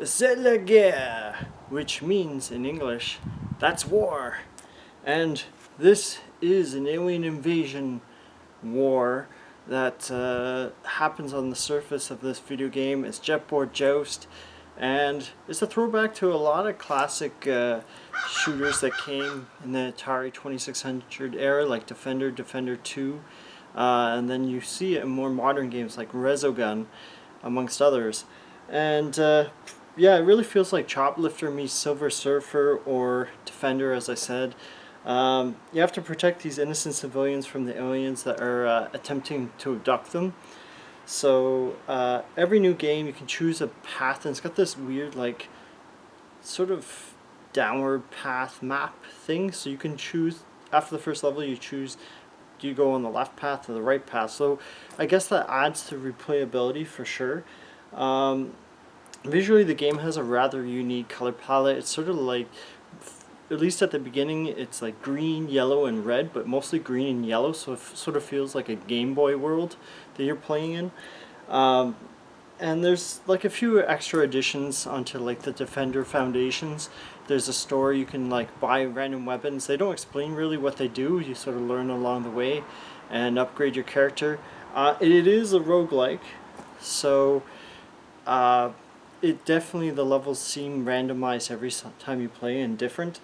C'est la guerre, which means in English, that's war. And this is an alien invasion war that happens on the surface of this video game. It's Jetboard Joust, and it's a throwback to a lot of classic shooters that came in the Atari 2600 era, like Defender, Defender 2, and then you see it in more modern games like Resogun, amongst others. And yeah, it really feels like Choplifter meets Silver Surfer or Defender, as I said. You have to protect these innocent civilians from the aliens that are attempting to abduct them. So every new game you can choose a path, and it's got this weird like sort of downward path map thing. So you can choose, after the first level you choose, do you go on the left path or the right path. So I guess that adds to replayability for sure. Visually the game has a rather unique color palette. It's sort of like, at least at the beginning, it's like green, yellow, and red, but mostly green and yellow, so it sort of feels like a Game Boy world that you're playing in. And there's like a few extra additions onto like the Defender Foundations. There's a store you can like buy random weapons. They don't explain really what they do. You sort of learn along the way and upgrade your character. It is a roguelike, so it definitely, the levels seem randomized every time you play and different.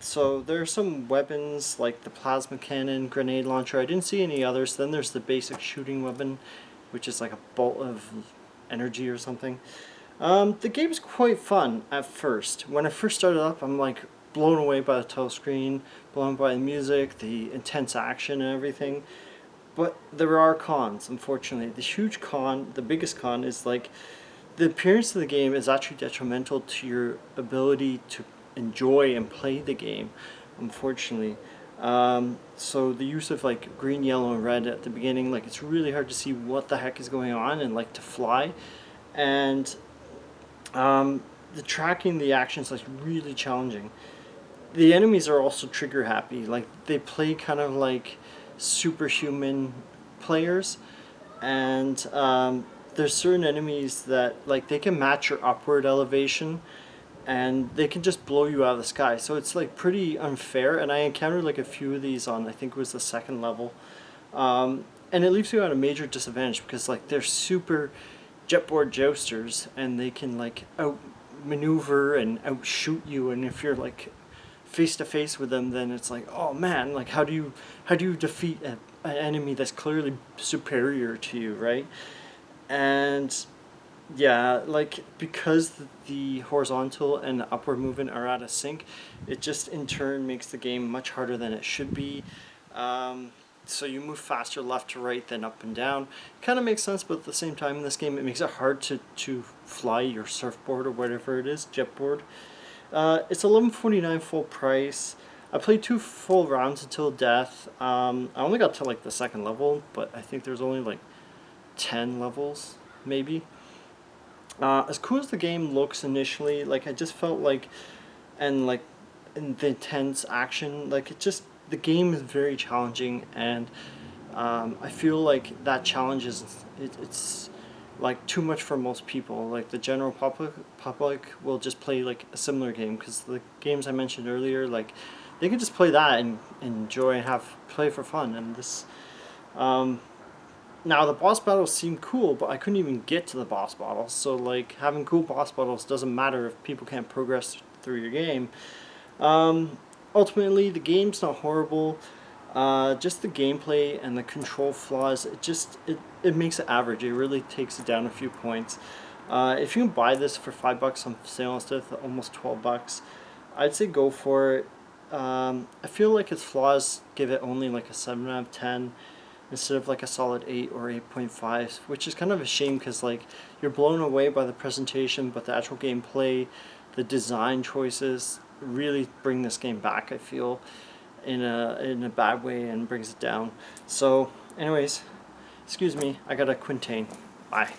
So there are some weapons like the plasma cannon, grenade launcher. I didn't see any others. Then there's the basic shooting weapon, which is like a bolt of energy or something. The game's quite fun at first. When I first started up, I'm like blown away by the title screen, blown by the music, the intense action and everything. But there are cons, unfortunately. The huge con, the biggest con, is like the appearance of the game is actually detrimental to your ability to enjoy and play the game, unfortunately. So the use of like green, yellow, and red at the beginning, like it's really hard to see what the heck is going on and like to fly. And the tracking the actions is like really challenging. The enemies are also trigger happy. Like they play kind of like superhuman players, and there's certain enemies that like they can match your upward elevation and they can just blow you out of the sky. So it's like pretty unfair, and I encountered like a few of these on, I think it was the second level, and it leaves you at a major disadvantage because like they're super jetboard jousters and they can like outmaneuver and outshoot you, and if you're like face to face with them, then it's like, oh man, like how do you defeat an enemy that's clearly superior to you, right? And yeah, like because the horizontal and the upward movement are out of sync, it just in turn makes the game much harder than it should be. So you move faster left to right than up and down. Kind of makes sense, but at the same time in this game it makes it hard to fly your surfboard or whatever it is, jetboard. It's $11.49 full price. I played 2 full rounds until death. I only got to like the second level, but I think there's only like 10 levels maybe. As cool as the game looks initially, like I just felt like, and like in the intense action, like it just, the game is very challenging, and I feel like that challenge is it's like too much for most people. Like the general public will just play like a similar game, because the games I mentioned earlier, like they can just play that and enjoy and play for fun. And this now the boss battles seem cool, but I couldn't even get to the boss battles. So like having cool boss battles doesn't matter if people can't progress through your game. Ultimately the game's not horrible. Just the gameplay and the control flaws, it makes it average. It really takes it down a few points. If you can buy this for $5 on sale instead of almost $12, I'd say go for it. I feel like its flaws give it only like a 7 out of 10 instead of like a solid 8 or 8.5, which is kind of a shame because like you're blown away by the presentation, but the actual gameplay, the design choices really bring this game back, I feel, in a bad way, and brings it down. So anyways, excuse me, I gotta quintain. Bye.